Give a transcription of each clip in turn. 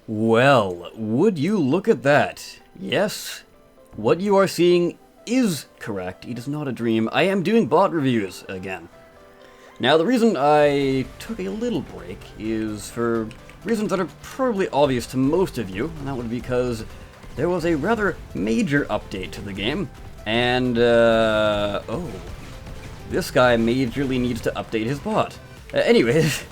Well, would you look at that? Yes, what you are seeing is correct. It is not a dream. I am doing bot reviews again. Now, the reason I took a little break is for reasons that are probably obvious to most of you, and that would be because there was a rather major update to the game, and, oh, this guy majorly needs to update his bot. Anyways,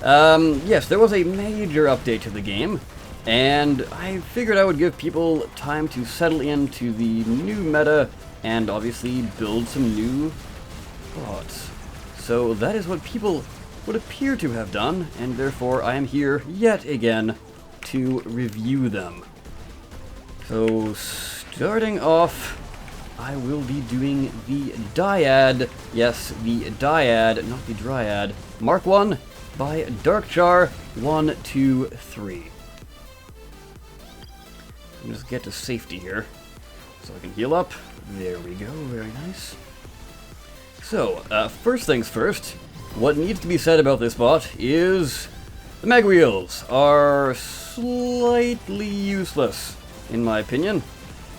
yes, there was a major update to the game, and I figured I would give people time to settle into the new meta and obviously build some new bots. So that is what people would appear to have done, and therefore I am here yet again to review them. So starting off, I will be doing the Dyad, yes, the Dyad, not the Dryad, Mk1 by Darkchar 123. I'll just get to safety here, so I can heal up. There we go, very nice. So, first things first, what needs to be said about this bot is the Meg Wheels are slightly useless, in my opinion.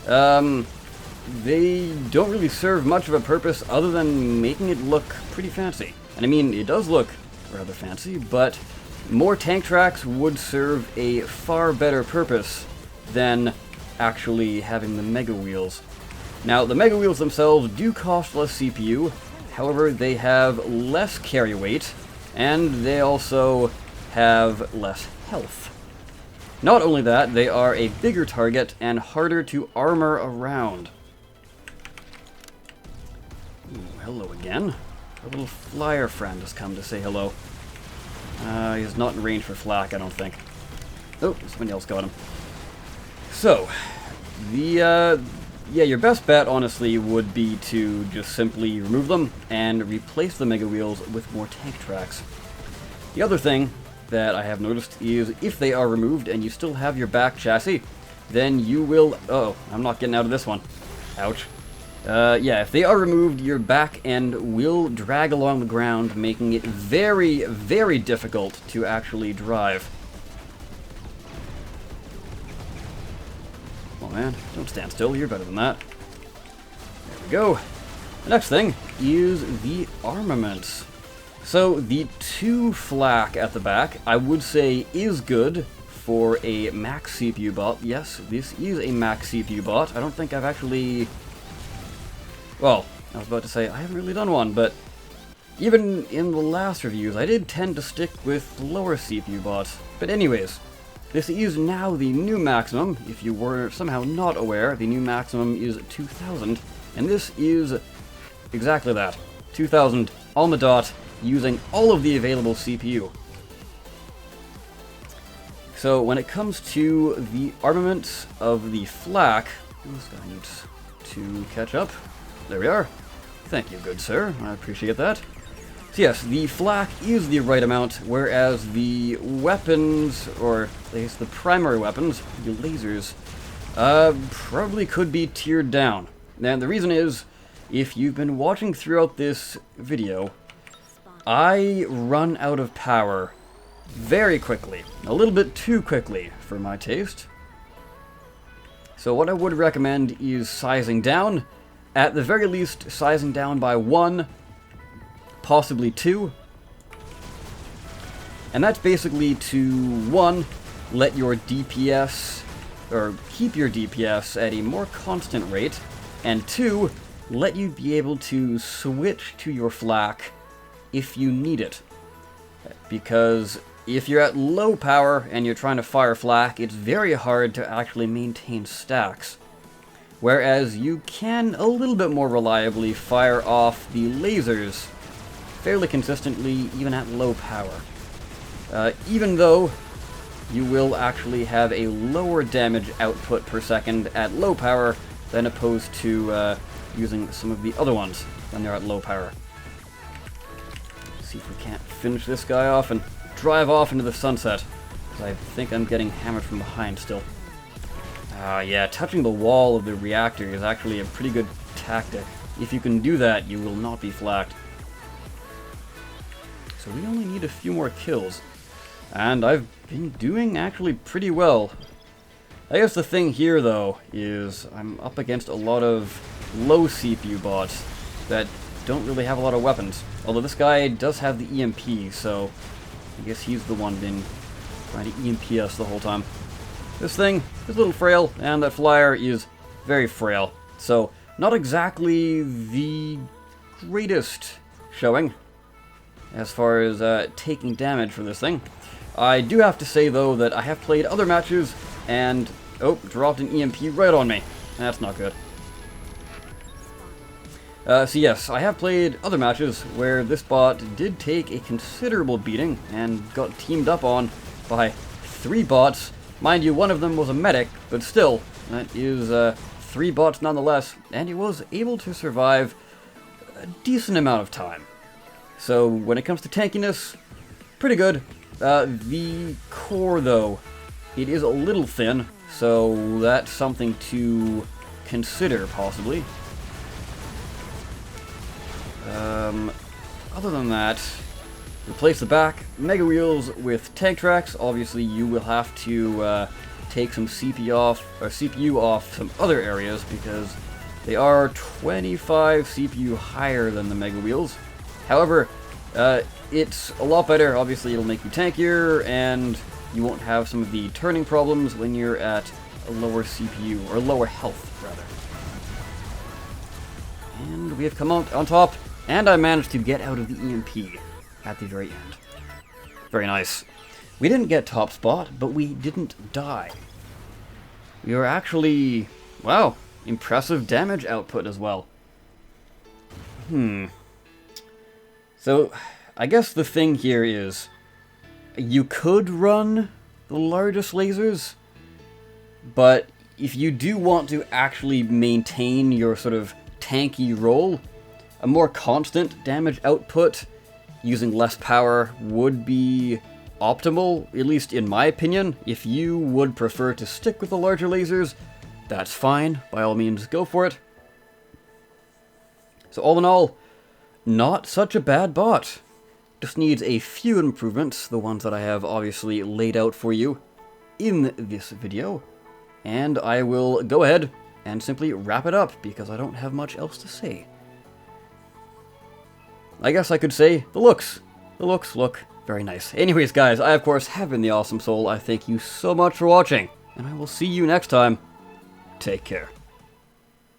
They don't really serve much of a purpose other than making it look pretty fancy. And I mean, it does look rather fancy, but more tank tracks would serve a far better purpose than actually having the Mega Wheels. Now, the Mega Wheels themselves do cost less CPU, however, they have less carry weight, and they also have less health. Not only that, they are a bigger target and harder to armor around. Ooh, hello again. Our little flyer friend has come to say hello. He's not in range for flak, I don't think. Oh, somebody else got him. So, yeah, your best bet, honestly, would be to just simply remove them and replace the Mega Wheels with more tank tracks. The other thing that I have noticed is if they are removed and you still have your back chassis, then you will... Oh, I'm not getting out of this one. Ouch. Yeah, if they are removed, your back end will drag along the ground, making it very, very difficult to actually drive. Oh man, don't stand still, you're better than that. There we go. The next thing is the armaments. So the 2 flak at the back, I would say is good for a max CPU bot. Yes, this is a max CPU bot. I don't think I've actually... Well, I was about to say I haven't really done one, but even in the last reviews, I did tend to stick with lower CPU bots. But anyways, this is now the new maximum. If you were somehow not aware, the new maximum is 2000, and this is exactly that. 2000 on the dot, using all of the available CPU. So when it comes to the armaments of the flak, this guy needs to catch up. There we are. Thank you, good sir. I appreciate that. So yes, the flak is the right amount, whereas the weapons, or at least the primary weapons, the lasers, probably could be tiered down. And the reason is, if you've been watching throughout this video, I run out of power very quickly. A little bit too quickly, for my taste. So what I would recommend is sizing down. At the very least, sizing down by 1, possibly 2. And that's basically to, 1, let your DPS, or keep your DPS at a more constant rate, and 2, let you be able to switch to your flak if you need it. Because if you're at low power and you're trying to fire flak, it's very hard to actually maintain stacks. Whereas you can a little bit more reliably fire off the lasers fairly consistently even at low power. Even though you will actually have a lower damage output per second at low power than opposed to using some of the other ones when they're at low power. Let's see if we can't finish this guy off and drive off into the sunset, because I think I'm getting hammered from behind still. Yeah, touching the wall of the reactor is actually a pretty good tactic. If you can do that, you will not be flaked. So we only need a few more kills. And I've been doing actually pretty well. I guess the thing here, though, is I'm up against a lot of low CPU bots that don't really have a lot of weapons. Although this guy does have the EMP, so I guess he's the one been trying to EMP us the whole time. This thing is a little frail, and that flyer is very frail. So, not exactly the greatest showing as far as taking damage from this thing. I do have to say, though, that I have played other matches and, oh, dropped an EMP right on me. That's not good. So yes, I have played other matches where this bot did take a considerable beating and got teamed up on by 3 bots. Mind you, one of them was a medic, but still, that is 3 bots nonetheless, and he was able to survive a decent amount of time. So when it comes to tankiness, pretty good. The core, though, it is a little thin, so that's something to consider, possibly. Other than that, replace the back. Mega Wheels with tank tracks. Obviously, you will have to take some CPU off some other areas because they are 25 CPU higher than the Mega Wheels. However, it's a lot better. Obviously, it'll make you tankier, and you won't have some of the turning problems when you're at a lower CPU, or lower health, rather. And we have come out on top, and I managed to get out of the EMP at the very end. Very nice. We didn't get top spot, but we didn't die. We were actually, wow, impressive damage output as well. So, I guess the thing here is, you could run the largest lasers, but if you do want to actually maintain your sort of tanky role, a more constant damage output using less power would be optimal, at least in my opinion. If you would prefer to stick with the larger lasers, that's fine. By all means, go for it. So all in all, not such a bad bot. Just needs a few improvements, the ones that I have obviously laid out for you in this video. And I will go ahead and simply wrap it up, because I don't have much else to say. I guess I could say, the looks look very nice. Anyways, guys, I of course have been the Awesome Soul. I thank you so much for watching, and I will see you next time. Take care.